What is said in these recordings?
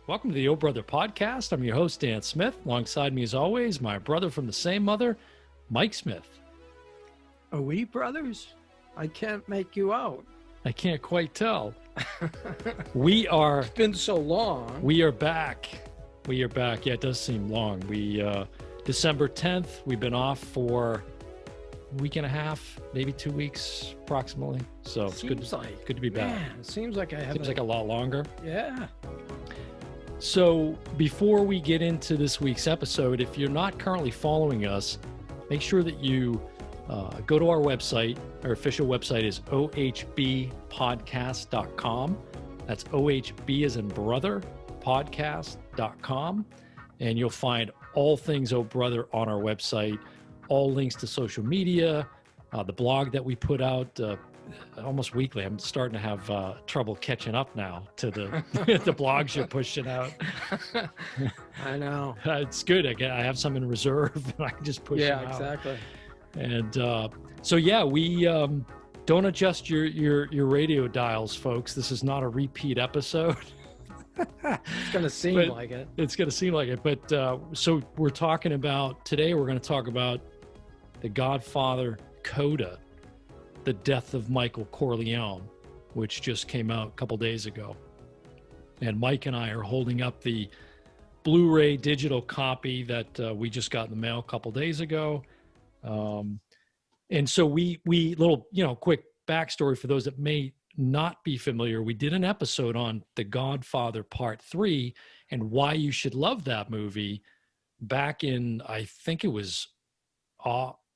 Welcome to the Oh Brother podcast. I'm your host, Dan Smith. Alongside me, as always, my brother from the same mother, Mike Smith. Are we brothers? I can't make you out. I can't quite tell. It's been so long. We are back. Yeah, it does seem long. December 10th, we've been off for a week and a half, maybe 2 weeks approximately. So it's good to be back. Man, it seems like Seems like a lot longer. Yeah. So before we get into this week's episode, if you're not currently following us, make sure that you go to our website. Our official website is ohbpodcast.com. That's OHB as in brother, podcast.com. And you'll find all things Oh Brother on our website, all links to social media, the blog that we put out almost weekly. I'm starting to have trouble catching up now to the the blogs you're pushing out. I know. It's good. I have some in reserve and I can just push them out. Yeah, exactly. And so, yeah, we don't adjust your radio dials, folks. This is not a repeat episode. It's going to seem like it. It's going to seem like it. But so we're talking about, today we're going to talk about the Godfather Coda, the death of Michael Corleone, which just came out a couple days ago. And Mike and I are holding up the Blu-ray digital copy that we just got in the mail a couple days ago. And so we little, quick backstory for those that may not be familiar. We did an episode on the Godfather Part III and why you should love that movie back in, I think it was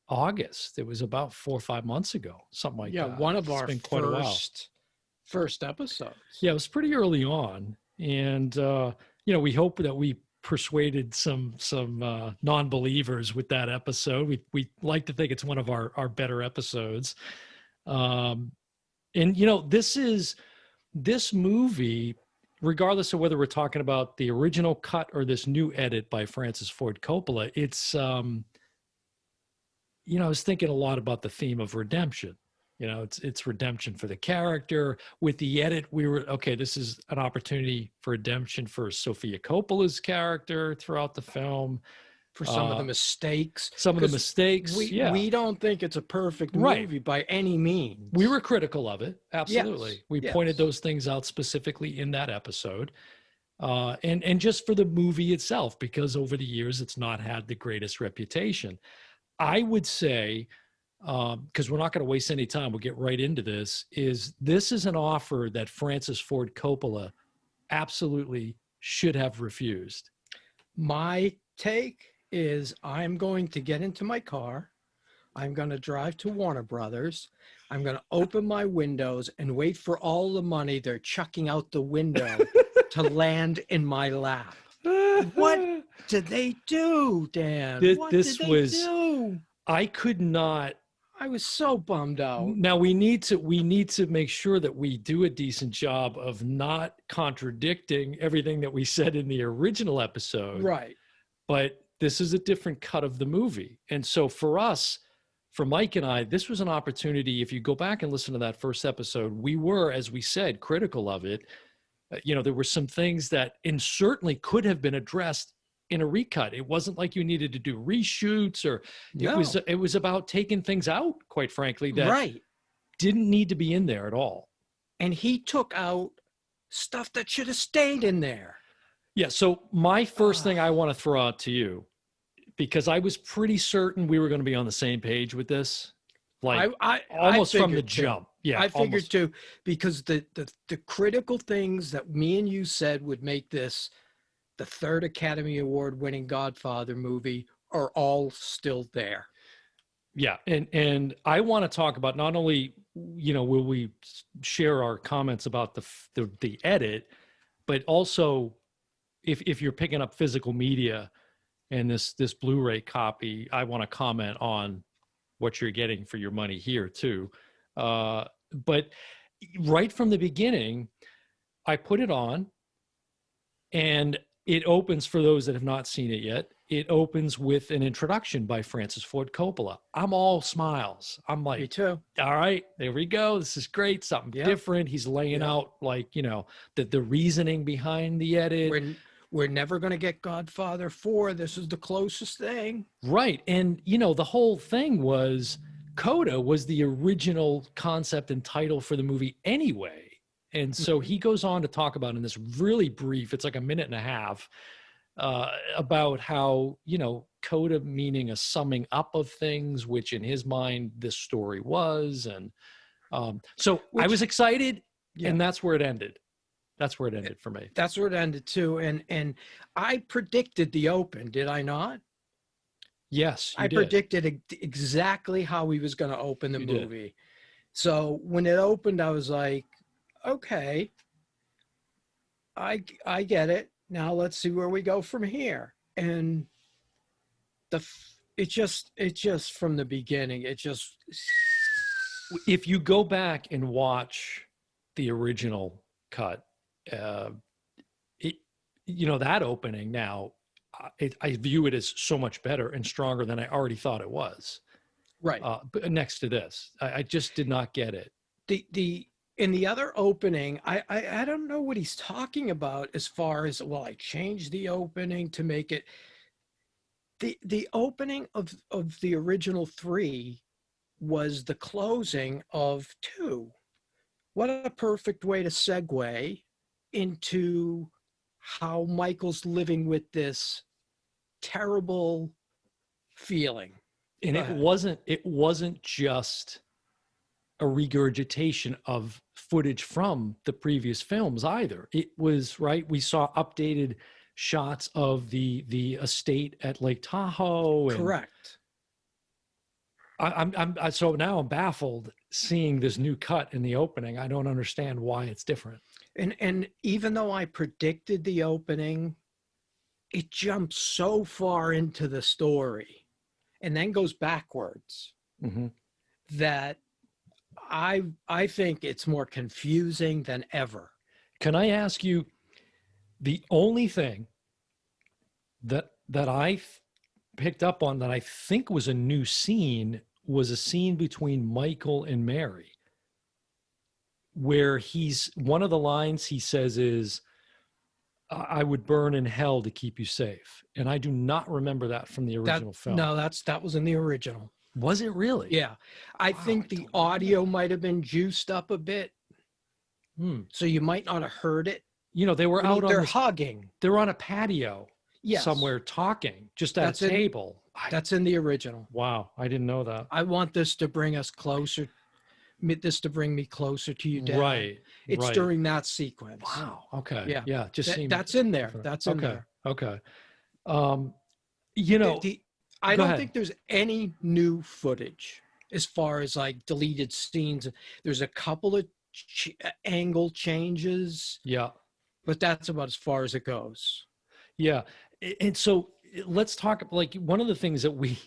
August. It was about 4 or 5 months ago, something like that. Yeah, one of our first episodes. Yeah, it was pretty early on. And, we hope that we persuaded some non-believers with that episode. We like to think it's one of our better episodes. And this movie, regardless of whether we're talking about the original cut or this new edit by Francis Ford Coppola, it's I was thinking a lot about the theme of redemption. It's redemption for the character. With the edit, this is an opportunity for redemption for Sofia Coppola's character throughout the film. For some of the mistakes. We don't think it's a perfect movie by any means. We were critical of it. Absolutely. Yes. We pointed those things out specifically in that episode. And just for the movie itself, because over the years, it's not had the greatest reputation. I would say, because we're not going to waste any time, we'll get right into this is an offer that Francis Ford Coppola absolutely should have refused. My take is I'm going to get into my car. I'm going to drive to Warner Brothers. I'm going to open my windows and wait for all the money they're chucking out the window to land in my lap. What did they do, Dan? What did they do? I could not. I was so bummed out. Now we need to make sure that we do a decent job of not contradicting everything that we said in the original episode. Right. But this is a different cut of the movie. And so for us, for Mike and I, this was an opportunity. If you go back and listen to that first episode, we were, as we said, critical of it. There were some things that certainly could have been addressed in a recut. It wasn't like you needed to do reshoots it was about taking things out, quite frankly, that didn't need to be in there at all. And he took out stuff that should have stayed in there. Yeah. So my first thing I want to throw out to you, because I was pretty certain we were going to be on the same page with this, almost from the jump. Yeah, I figured too, because the critical things that me and you said would make this the third Academy Award winning Godfather movie are all still there. Yeah. And I want to talk about not only, will we share our comments about the edit, but also if you're picking up physical media and this Blu-ray copy, I want to comment on what you're getting for your money here too. But right from the beginning, I put it on and it opens, for those that have not seen it yet, it opens with an introduction by Francis Ford Coppola. I'm all smiles. I'm Me like, too. all right, there we go. This is great. Something Yep. different. He's laying Yep. out, like, you know, the reasoning behind the edit. We're never going to get Godfather 4. This is the closest thing. Right. And, you know, the whole thing was Coda was the original concept and title for the movie anyway. And so he goes on to talk about in this really brief, it's like a minute and a half, about how, you know, Coda meaning a summing up of things, which in his mind, this story was. And so I was excited, and that's where it ended. That's where it ended for me. That's where it ended too. And I predicted the open, did I not? Yes, you I did. predicted exactly how he was going to open the movie. So when it opened, I was like, okay, I get it. Now let's see where we go from here. And it just from the beginning, it just. If you go back and watch the original cut, you know, that opening now, I view it as so much better and stronger than I already thought it was. Right. But next to this, I just did not get it. In the other opening, I don't know what he's talking about as far as, well, I changed the opening to make it. The opening of the original 3 was the closing of 2. What a perfect way to segue into how Michael's living with this terrible feeling. And it wasn't just a regurgitation of footage from the previous films either. It was, right, we saw updated shots of the estate at Lake Tahoe. And correct. So now I'm baffled seeing this new cut in the opening. I don't understand why it's different. And even though I predicted the opening, it jumps so far into the story and then goes backwards that I think it's more confusing than ever. Can I ask you, the only thing that I picked up on that I think was a new scene was a scene between Michael and Mary, where one of the lines he says is, I would burn in hell to keep you safe. And I do not remember that from the original film. No, that was in the original. Was it really? Yeah. I think the audio might have been juiced up a bit. So you might not have heard it. You know, they were they're hugging. They're on a patio somewhere talking, just at a table. That's in the original. Wow. I didn't know that. I want this to bring us closer. This to bring me closer to you, Dad. Right. It's during that sequence. Wow. Okay. Yeah. Yeah. Just that's in there. That's in there. Okay. You know, I don't think there's any new footage as far as like deleted scenes. There's a couple of angle changes. Yeah. But that's about as far as it goes. Yeah. And so let's talk, like, one of the things that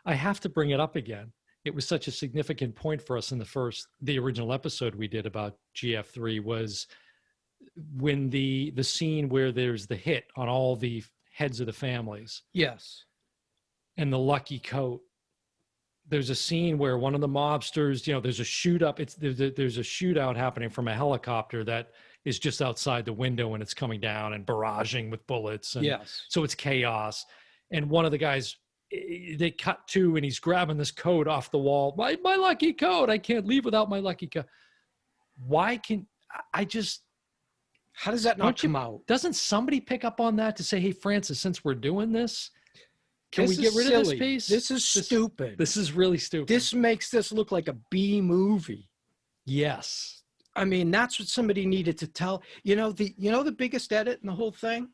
I have to bring it up again. It was such a significant point for us in the original episode we did about GF3 was when the scene where there's the hit on all the heads of the families. Yes. And the lucky coat. There's a scene where one of the mobsters, you know, there's a there's a shootout happening from a helicopter that is just outside the window and it's coming down and barraging with bullets. And so it's chaos. And one of the guys, they cut to, and he's grabbing this coat off the wall. My lucky coat. I can't leave without my lucky coat. Why can I just? How does that not come out? Doesn't somebody pick up on that to say, hey, Francis, since we're doing this, can we get rid of this piece? This is stupid. This is really stupid. This makes this look like a B movie. Yes. I mean, that's what somebody needed to tell. You know the biggest edit in the whole thing?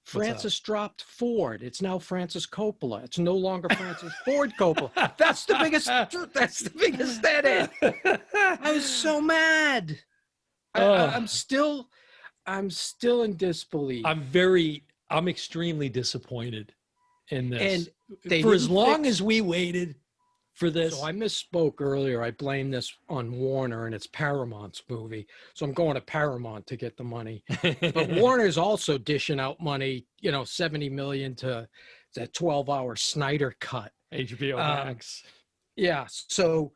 Francis dropped Ford. It's now Francis Coppola. It's no longer Francis Ford Coppola. That's the biggest edit. I was so mad. I'm still in disbelief. I'm extremely disappointed in this. And for as long as we waited for this. So I misspoke earlier. I blame this on Warner, and it's Paramount's movie. So I'm going to Paramount to get the money. But Warner's also dishing out money, 70 million to that 12-hour Snyder cut. HBO Max. Yeah. So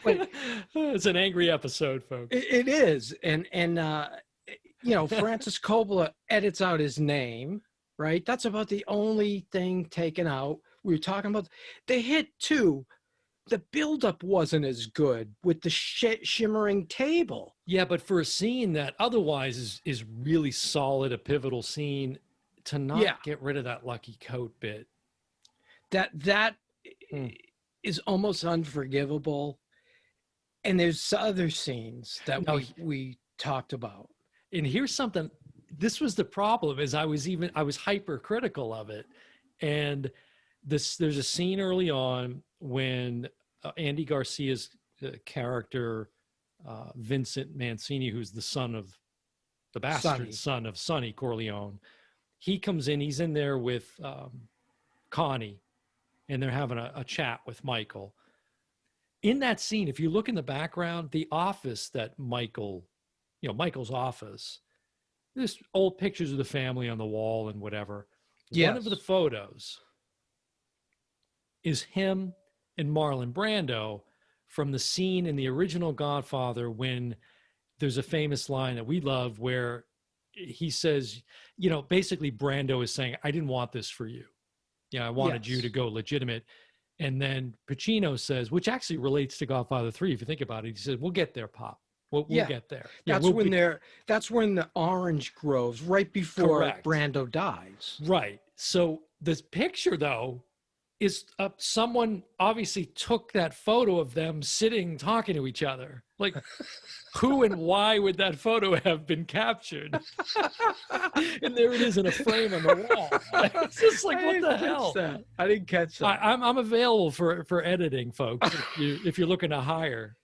but it's an angry episode, folks. it is. And Francis Coppola edits out his name, right? That's about the only thing taken out. We were talking about the hit too. The buildup wasn't as good with the shimmering table. Yeah, but for a scene that otherwise is really solid, a pivotal scene, to not get rid of that lucky coat bit. That is almost unforgivable. And there's other scenes that we talked about. And here's something. This was the problem. Is I was hypercritical of it, and there's a scene early on when Andy Garcia's character, Vincent Mancini, who's the bastard son of Sonny Corleone, he comes in. He's in there with Connie, and they're having a chat with Michael. In that scene, if you look in the background, the office that Michael's office, there's old pictures of the family on the wall and whatever. Yes. One of the photos is him and Marlon Brando from the scene in the original Godfather when there's a famous line that we love where he says, basically Brando is saying, I didn't want this for you. I wanted you to go legitimate. And then Pacino says, which actually relates to Godfather III, if you think about it, he says, we'll get there, Pop. We'll get there. That's when the orange grows right before Brando dies. Right. So this picture, though, is someone obviously took that photo of them sitting, talking to each other. Like, who and why would that photo have been captured? And there it is in a frame on the wall. It's just like, what the hell? I didn't catch that. I'm available for editing, folks, if you're looking to hire.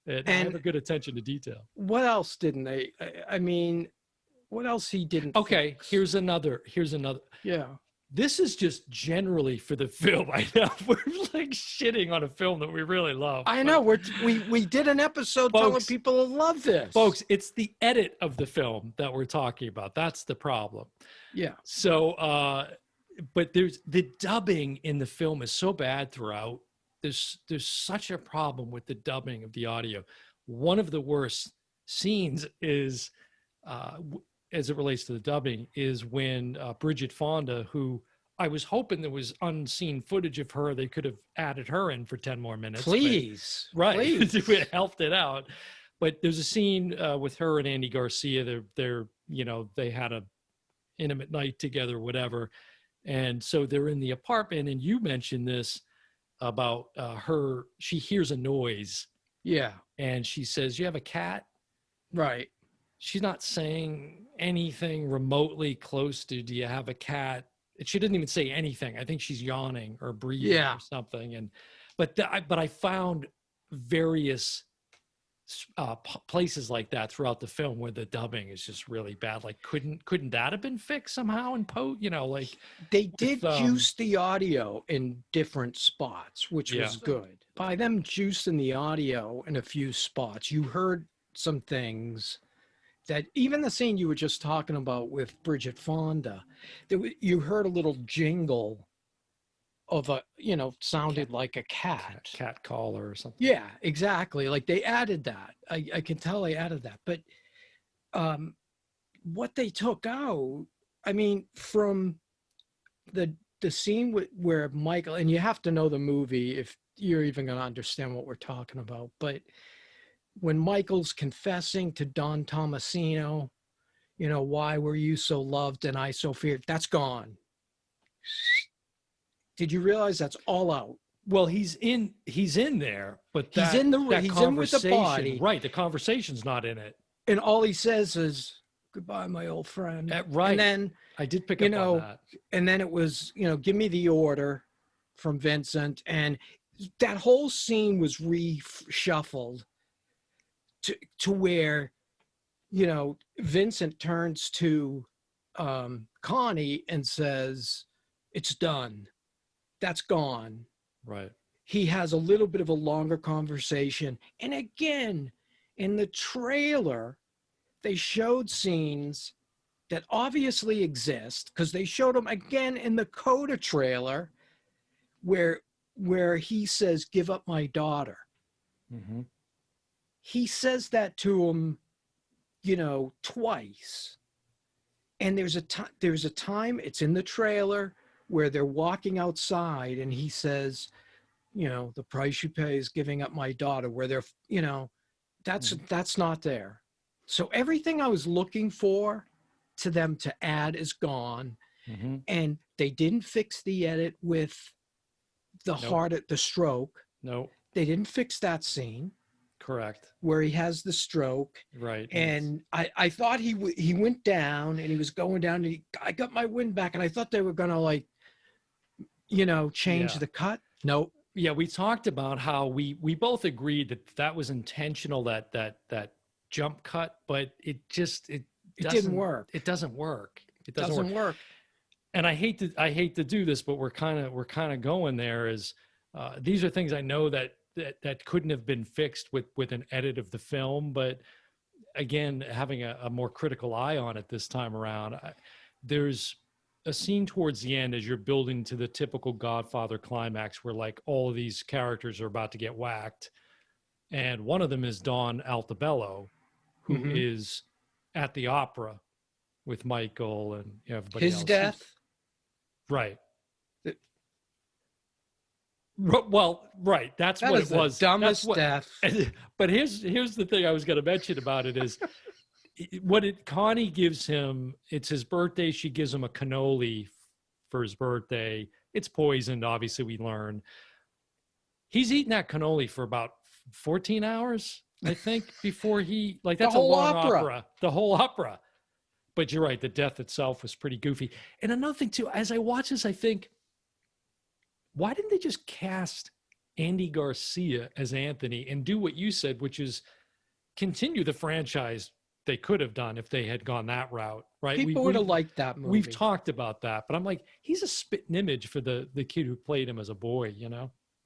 And I have a good attention to detail. What else didn't they? I mean, what else he didn't fix? Here's another. Yeah. This is just generally for the film. I know we're like shitting on a film that we really love. I know we did an episode telling people to love this. Folks, it's the edit of the film that we're talking about. That's the problem. Yeah. So, but there's the dubbing in the film is so bad throughout. There's such a problem with the dubbing of the audio. One of the worst scenes is, as it relates to the dubbing, is when Bridget Fonda, who I was hoping there was unseen footage of her, they could have added her in for 10 more minutes. Please. Right. It helped it out. But there's a scene with her and Andy Garcia. They had a intimate night together, whatever. And so they're in the apartment, and you mentioned this about her. She hears a noise. Yeah. And she says, you have a cat? Right. She's not saying anything remotely close to, do you have a cat? She didn't even say anything. I think she's yawning or breathing or something. But I found various places like that throughout the film where the dubbing is just really bad. Like, couldn't that have been fixed somehow in post? They did juice the audio in different spots, which was good. By them juicing the audio in a few spots, you heard some things that even the scene you were just talking about with Bridget Fonda, you heard a little jingle of sounded like a cat caller or something. Yeah, exactly. Like they added that. I can tell they added that. But what they took out, I mean, from the scene where Michael, and you have to know the movie if you're even going to understand what we're talking about, but when Michael's confessing to Don Tomasino, why were you so loved and I so feared? That's gone. Did you realize that's all out? Well, he's in there, but he's in with the body. Right, the conversation's not in it. And all he says is, goodbye, my old friend. Right. And then I did pick up on that. And then it was, give me the order from Vincent. And that whole scene was reshuffled to where, Vincent turns to Connie and says, it's done. that's gone. Right. He has a little bit of a longer conversation. And again, in the trailer, they showed scenes that obviously exist because they showed them again in the Coda trailer where he says, "Give up my daughter." Mm-hmm. He says that to him, twice. And there's a time, it's in the trailer, where they're walking outside and he says, "The price you pay is giving up my daughter," where that's not there. So everything I was looking for to them to add is gone. Mm-hmm. And they didn't fix the edit with the heart at the stroke. No. They didn't fix that scene. Correct. Where he has the stroke. Right. And I thought he went down and he was going down and I got my wind back, and I thought they were going to change the cut. Nope. Yeah, we talked about how we both agreed that was intentional, that jump cut, but it didn't work. It doesn't work. It doesn't work. And I hate to do this, but we're kind of going there. Is these are things I know that couldn't have been fixed with an edit of the film, but again, having a more critical eye on it this time around, there's a scene towards the end as you're building to the typical Godfather climax where like all of these characters are about to get whacked. And one of them is Don Altabello, who is at the opera with Michael and everybody else. His death? Right. Well, right. That's what it was. Dumbest death. But here's the thing I was going to mention about it is Connie gives him, it's his birthday. She gives him a cannoli for his birthday. It's poisoned, obviously, we learn. He's eating that cannoli for about 14 hours, I think, before that's a long opera. The whole opera. But you're right. The death itself was pretty goofy. And another thing, too, as I watch this, I think, why didn't they just cast Andy Garcia as Anthony and do what you said, which is continue the franchise they could have done if they had gone that route, right? People would have liked that movie. We've talked about that, but I'm like, he's a spitting image for the kid who played him as a boy,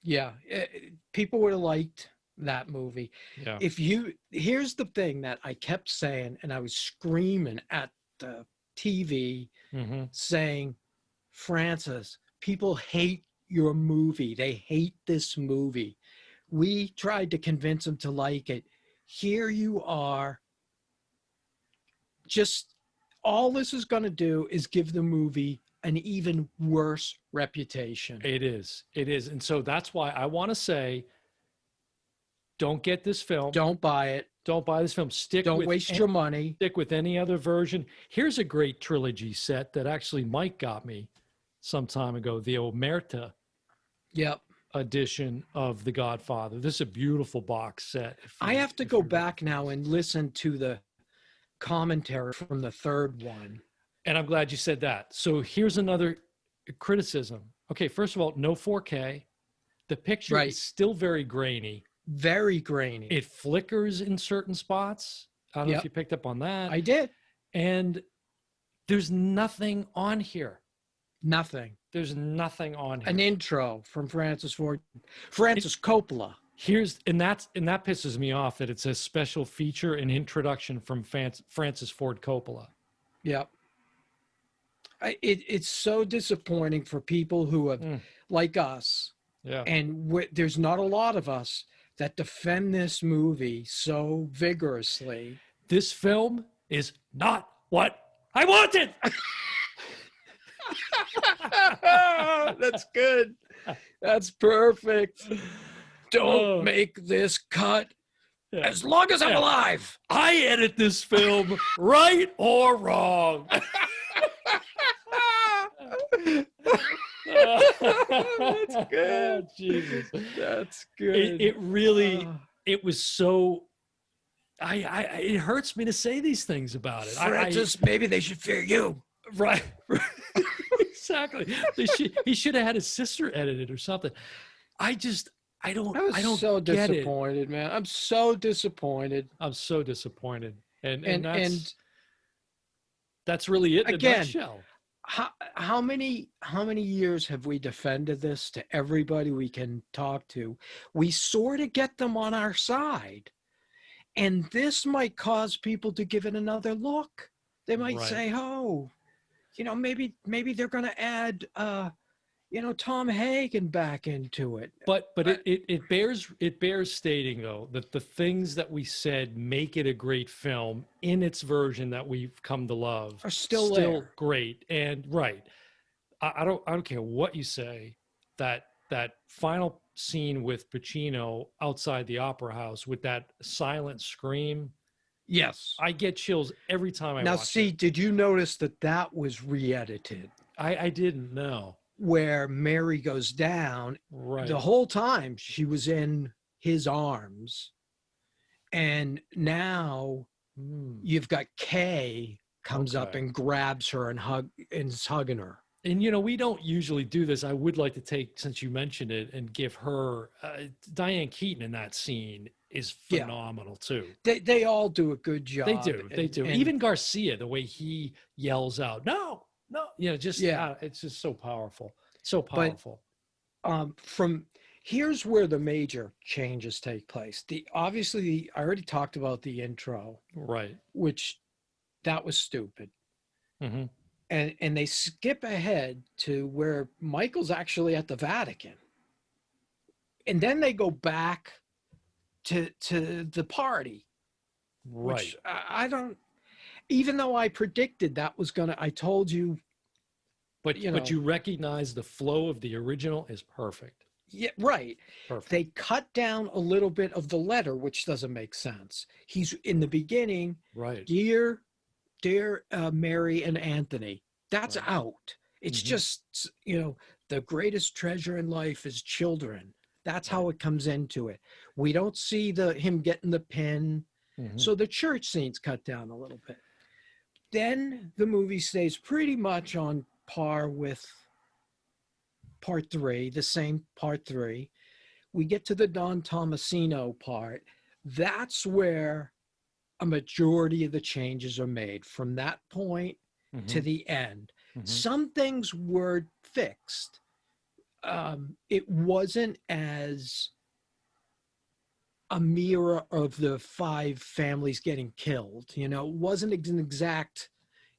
Yeah, people would have liked that movie. Yeah. Here's the thing that I kept saying, and I was screaming at the TV saying, "Francis, people hate your movie. They hate this movie. We tried to convince them to like it. Here you are. Just all this is going to do is give the movie an even worse reputation." It is. And so that's why I want to say, don't get this film. Don't buy it. Don't buy this film. Don't waste your money. Stick with any other version. Here's a great trilogy set that actually Mike got me some time ago, the Omerta edition of The Godfather. This is a beautiful box set. I have to go back now and listen to the commentary from the third one. And I'm glad you said that. So here's another criticism. Okay, first of all, no 4K. The picture is still very grainy. Very grainy. It flickers in certain spots. I don't know if you picked up on that. I did. And there's nothing on here. Nothing. There's nothing on here. An intro from Francis Coppola. And that pisses me off that it says special feature and introduction from Francis Ford Coppola. Yep. It's so disappointing for people who have, like us, and there's not a lot of us that defend this movie so vigorously. This film is not what I wanted. That's good. That's perfect. Don't make this cut as long as I'm alive. I edit this film right or wrong. That's good. Jesus. That's good. It really, it was so, it hurts me to say these things about it. Francis, maybe they should fear you. Right. Exactly. He should have had his sister edit it or something. I don't so get disappointed, it. man. I'm so disappointed. I'm so disappointed. And that's really it in a nutshell. how many years have we defended this to everybody we can talk to? We sort of get them on our side, and this might cause people to give it another look. They might Right. say, "Oh, maybe they're going to add, Tom Hagen back into it." But it bears stating though that the things that we said make it a great film in its version that we've come to love Are still there. great. And right, I don't care what you say, that final scene with Pacino outside the opera house with that silent scream, Yes. I get chills every time I Now, watch see, it. did you notice that was re-edited? I didn't know. Where Mary goes down, Right. the whole time she was in his arms, and now you've got Kay comes up Okay. and grabs her and is hugging her. And we don't usually do this. I would like to take, since you mentioned it, and give her Diane Keaton in that scene is phenomenal too. They all do a good job. They do. Even Garcia, the way he yells out, "No, no," it's just so powerful, so powerful. But here's where the major changes take place. Obviously, I already talked about the intro, Right? which that was stupid. Mm-hmm. And they skip ahead to where Michael's actually at the Vatican. And then they go back to the party. Right. Which I don't, even though I predicted that was I told you. But you recognize the flow of the original is perfect. Yeah, right. Perfect. They cut down a little bit of the letter, which doesn't make sense. He's in the beginning, right. Dear Mary and Anthony. That's right. Out. It's just, the greatest treasure in life is children. That's how it comes into it. We don't see him getting the pin. So the church scene's cut down a little bit. Then the movie stays pretty much on par with Part 3, the same Part 3. We get to the Don Tomasino part. That's where a majority of the changes are made from that point to the end. Some things were fixed. It wasn't as a mirror of the 5 families getting killed. It wasn't an exact,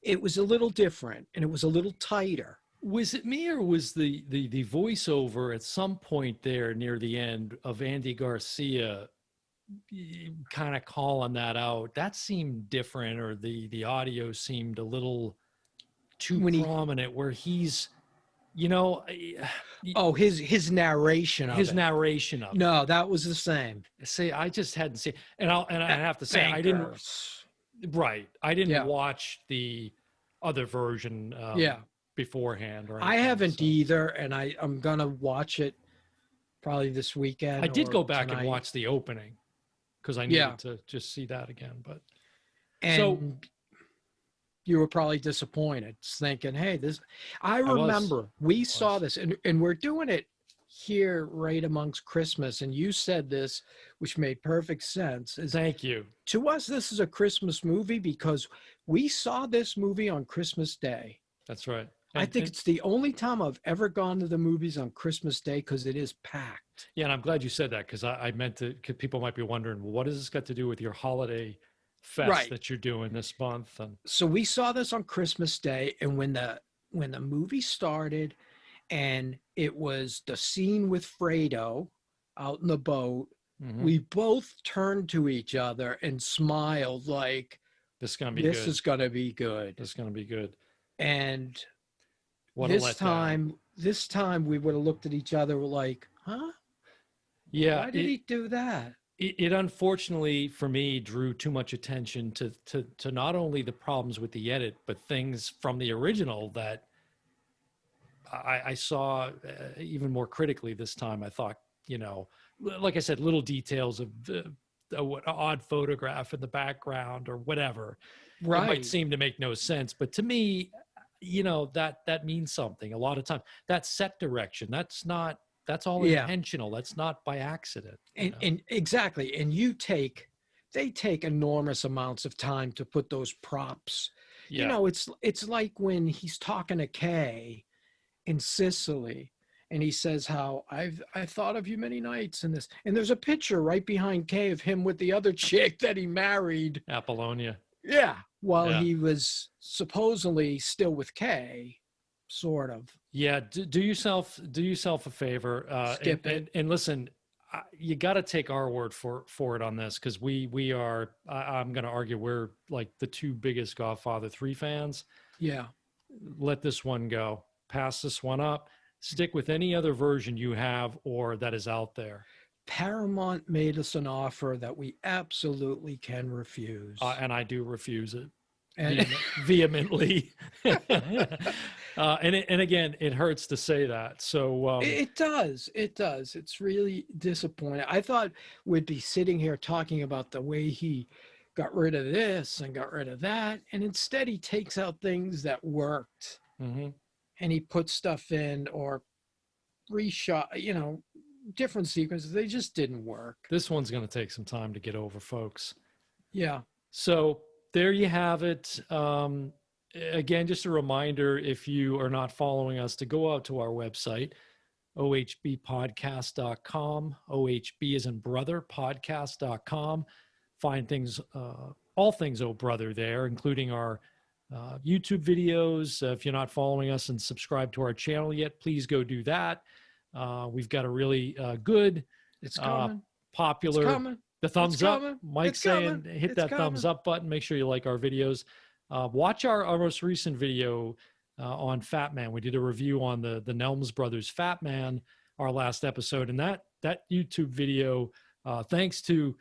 it was a little different and it was a little tighter. Was it me, or was the voiceover at some point there near the end of Andy Garcia kind of calling that out? That seemed different, or the audio seemed a little too prominent where he's, his narration of it. No, that was the same. See, I just hadn't seen, and I have to say, I didn't watch the other version beforehand. Or I haven't either, and I'm gonna watch it probably this weekend. I did go back and watch the opening because I needed to just see that again. But you were probably disappointed, thinking, "Hey, this." I remember we saw this, and we're doing it here right amongst Christmas, and you said this, which made perfect sense. Thank you. To us, this is a Christmas movie because we saw this movie on Christmas Day. That's right. I think it's the only time I've ever gone to the movies on Christmas Day because it is packed. Yeah, and I'm glad you said that because I meant to. Cause people might be wondering, well, what has this got to do with your holiday fest that you're doing this month? And so we saw this on Christmas Day, and when the movie started, and it was the scene with Fredo out in the boat, we both turned to each other and smiled like, "This is gonna be good. This is gonna be good. This is gonna be good." And this time we would have looked at each other like, "Huh? Yeah. Why did he do that?" It unfortunately for me drew too much attention to not only the problems with the edit, but things from the original that I saw even more critically this time. I thought, like I said, little details of the odd photograph in the background or whatever. Right. It might seem to make no sense, but to me, that means something a lot of times. That set direction, that's all intentional. That's not by accident. And exactly. And they take enormous amounts of time to put those props You Yeah. know, it's like when he's talking to Kay in Sicily, and he says how I thought of you many nights in this, and there's a picture right behind Kay of him with the other chick that he married. Apollonia. Yeah, while Yeah. he was supposedly still with Kay, sort of. Yeah. Do yourself a favor. Skip it. And listen, you got to take our word for it on this, because we are. I'm going to argue we're like the two biggest Godfather 3 fans. Yeah. Let this one go. Pass this one up. Stick with any other version you have or that is out there. Paramount made us an offer that we absolutely can refuse. And I do refuse it And vehemently. And again, it hurts to say that. So it does. It does. It's really disappointing. I thought we'd be sitting here talking about the way he got rid of this and got rid of that. And instead, he takes out things that worked mm-hmm. and he puts stuff in or reshot, different sequences. They just didn't work. This one's going to take some time to get over, folks. Yeah. So there you have it. Again, just a reminder, if you are not following us, to go out to our website, ohbpodcast.com. OHB as in brother, podcast.com. Find things, all things Oh Brother there, including our YouTube videos. If you're not following us and subscribe to our channel yet, please go do that. We've got a really good, It's coming. popular, It's coming. the thumbs It's up. coming. Mike's It's saying coming. hit It's that coming. thumbs up button. Make sure you like our videos. Watch our most recent video on Fat Man. We did a review on the Nelms Brothers Fat Man, our last episode, and that YouTube video, thanks to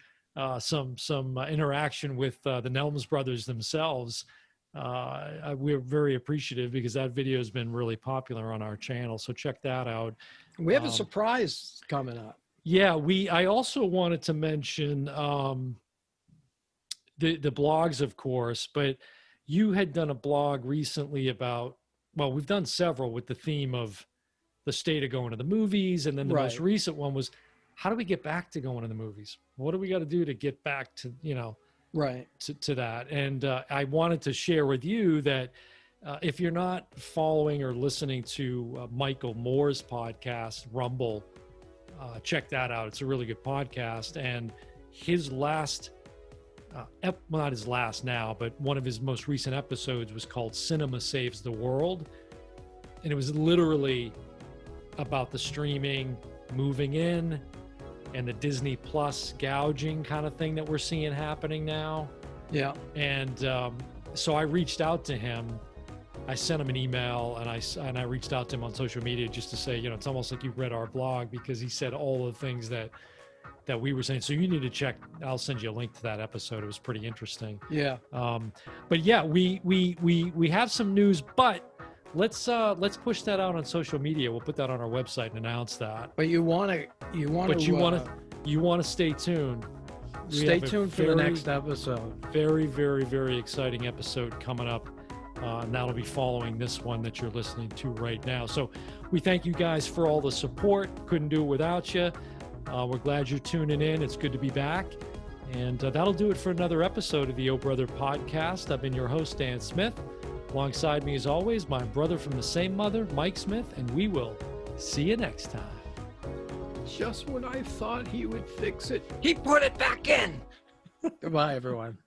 some interaction with the Nelms Brothers themselves, we're very appreciative, because that video has been really popular on our channel. So check that out. We have a surprise coming up. Yeah, I also wanted to mention the blogs, of course, but you had done a blog recently about, well, we've done several with the theme of the state of going to the movies. And then the most recent one was, how do we get back to going to the movies? What do we got to do to get back to, to that? And I wanted to share with you that if you're not following or listening to Michael Moore's podcast, Rumble, check that out. It's a really good podcast. And his last, well, not his last now, but one of his most recent episodes was called Cinema Saves the World. And it was literally about the streaming moving in and the Disney Plus gouging kind of thing that we're seeing happening now. Yeah. And so I reached out to him. I sent him an email, and I reached out to him on social media just to say, it's almost like you read our blog, because he said all the things that we were saying. So you need to check. I'll send you a link to that episode. It was pretty interesting. Yeah. But yeah, we have some news, but let's push that out on social media. We'll put that on our website and announce that. But you want to stay tuned. Stay tuned for the next episode. Very, very, very exciting episode coming up. And that'll be following this one that you're listening to right now. So we thank you guys for all the support. Couldn't do it without you. We're glad you're tuning in. It's good to be back. And that'll do it for another episode of the Oh Brother podcast. I've been your host, Dan Smith. Alongside me, as always, my brother from the same mother, Mike Smith, and we will see you next time. Just when I thought he would fix it, he put it back in. Goodbye, everyone.